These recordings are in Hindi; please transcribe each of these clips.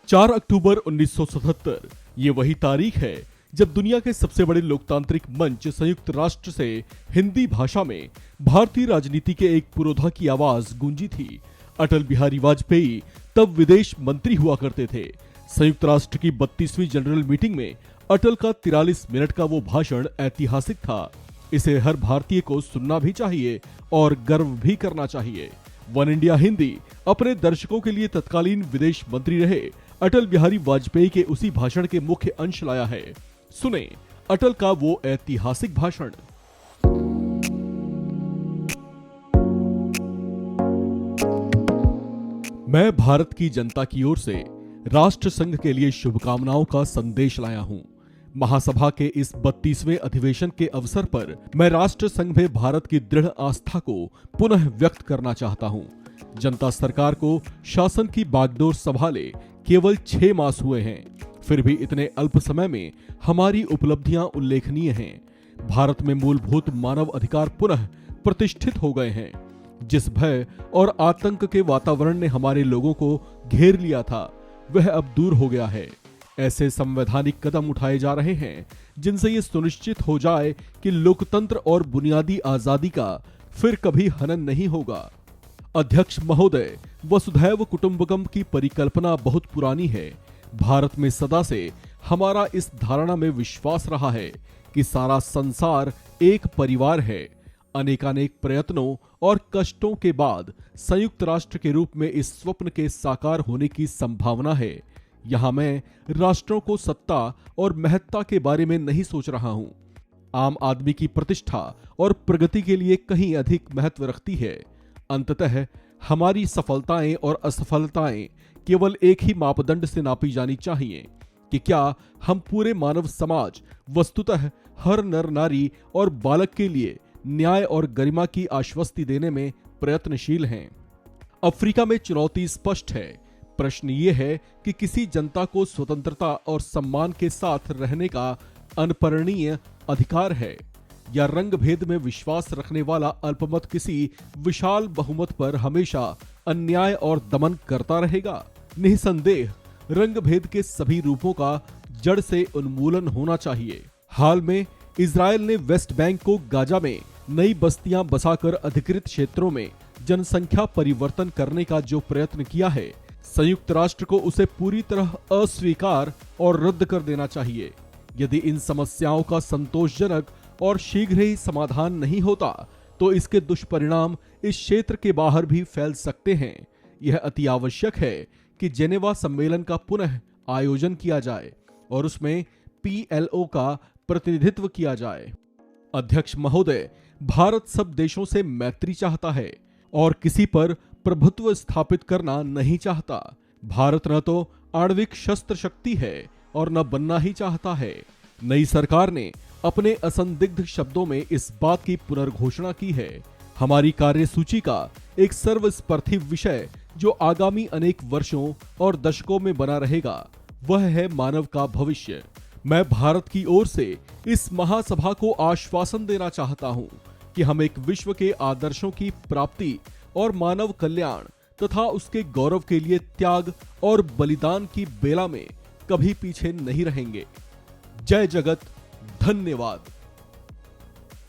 4 अक्टूबर 1977 ये वही तारीख है जब दुनिया के सबसे बड़े लोकतांत्रिक मंच संयुक्त राष्ट्र से हिंदी भाषा में भारतीय राजनीति के एक पुरोधा की आवाज गूंजी थी। अटल बिहारी वाजपेयी तब विदेश मंत्री हुआ करते थे। संयुक्त राष्ट्र की 32वीं जनरल मीटिंग में अटल का 43 मिनट का वो भाषण ऐतिहासिक था। इसे हर भारतीय को सुनना भी चाहिए और गर्व भी करना चाहिए। वन इंडिया हिंदी अपने दर्शकों के लिए तत्कालीन विदेश मंत्री रहे अटल बिहारी वाजपेयी के उसी भाषण के मुख्य अंश लाया है। सुने अटल का वो ऐतिहासिक भाषण। मैं भारत की जनता की ओर से राष्ट्र संघ के लिए शुभकामनाओं का संदेश लाया हूं। महासभा के इस 32वें अधिवेशन के अवसर पर मैं राष्ट्र संघ में भारत की दृढ़ आस्था को पुनः व्यक्त करना चाहता हूं। जनता सरकार को शासन की बागडोर संभाले केवल 6 मास हुए हैं, फिर भी इतने अल्प समय में हमारी उपलब्धियां उल्लेखनीय हैं। भारत में मूलभूत मानव अधिकार पुनः प्रतिष्ठित हो गए हैं। जिस भय और आतंक के वातावरण ने हमारे लोगों को घेर लिया था, वह अब दूर हो गया है। ऐसे संवैधानिक कदम उठाए जा रहे हैं जिनसे ये सुनिश्चित हो जाए कि लोकतंत्र और बुनियादी आजादी का फिर कभी हनन नहीं होगा। अध्यक्ष महोदय, वसुधैव कुटुंबकम की परिकल्पना बहुत पुरानी है। भारत में सदा से हमारा इस धारणा में विश्वास रहा है कि सारा संसार एक परिवार है। अनेकानेक प्रयत्नों और कष्टों के बाद संयुक्त राष्ट्र के रूप में इस स्वप्न के साकार होने की संभावना है। यहाँ मैं राष्ट्रों को सत्ता और महत्ता के बारे में नहीं सोच रहा हूँ। आम आदमी की प्रतिष्ठा और प्रगति के लिए कहीं अधिक महत्व रखती है। अंततः हमारी सफलताएं और असफलताएं केवल एक ही मापदंड से नापी जानी चाहिए कि क्या हम पूरे मानव समाज, वस्तुतः हर नर नारी और बालक के लिए न्याय और गरिमा की आश्वस्ति देने में प्रयत्नशील हैं। अफ्रीका में चुनौती स्पष्ट है। प्रश्न ये है कि किसी जनता को स्वतंत्रता और सम्मान के साथ रहने का अनपरणीय अधिकार है या रंग भेद में विश्वास रखने वाला अल्पमत किसी विशाल बहुमत पर हमेशा अन्याय और दमन करता रहेगा। निसंदेह रंग भेद के सभी रूपों का जड़ से उन्मूलन होना चाहिए। हाल में इजरायल ने वेस्ट बैंक को गाजा में नई बस्तियां बसाकर अधिकृत क्षेत्रों में जनसंख्या परिवर्तन करने का जो प्रयत्न किया है, संयुक्त राष्ट्र को उसे पूरी तरह अस्वीकार और रद्द कर देना चाहिए। यदि इन समस्याओं का संतोषजनक और शीघ्र ही समाधान नहीं होता तो इसके दुष्परिणाम इस क्षेत्र के बाहर भी फैल सकते हैं। यह अति आवश्यक है कि जेनेवा सम्मेलन का पुनः आयोजन किया जाए और उसमें PLO का प्रतिनिधित्व किया जाए। अध्यक्ष महोदय, भारत सब देशों से मैत्री चाहता है और किसी पर प्रभुत्व स्थापित करना नहीं चाहता। भारत न तो आणविक शस्त्र शक्ति है और न बनना ही चाहता है। नई सरकार ने अपने असंदिग्ध शब्दों में इस बात की पुनर्घोषणा की है। हमारी कार्यसूची का एक सर्वस्पर्धी विषय जो आगामी अनेक वर्षों और दशकों में बना रहेगा, वह है मानव का भविष्य। मैं भारत की ओर से इस महासभा को आश्वासन देना चाहता हूं कि हम एक विश्व के आदर्शों की प्राप्ति और मानव कल्याण तथा उसके गौरव के लिए त्याग और बलिदान की बेला में कभी पीछे नहीं रहेंगे। जय जगत, धन्यवाद।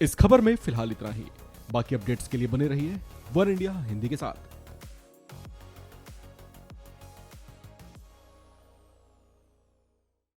इस खबर में फिलहाल इतना ही। बाकी अपडेट्स के लिए बने रहिए वन इंडिया हिंदी के साथ।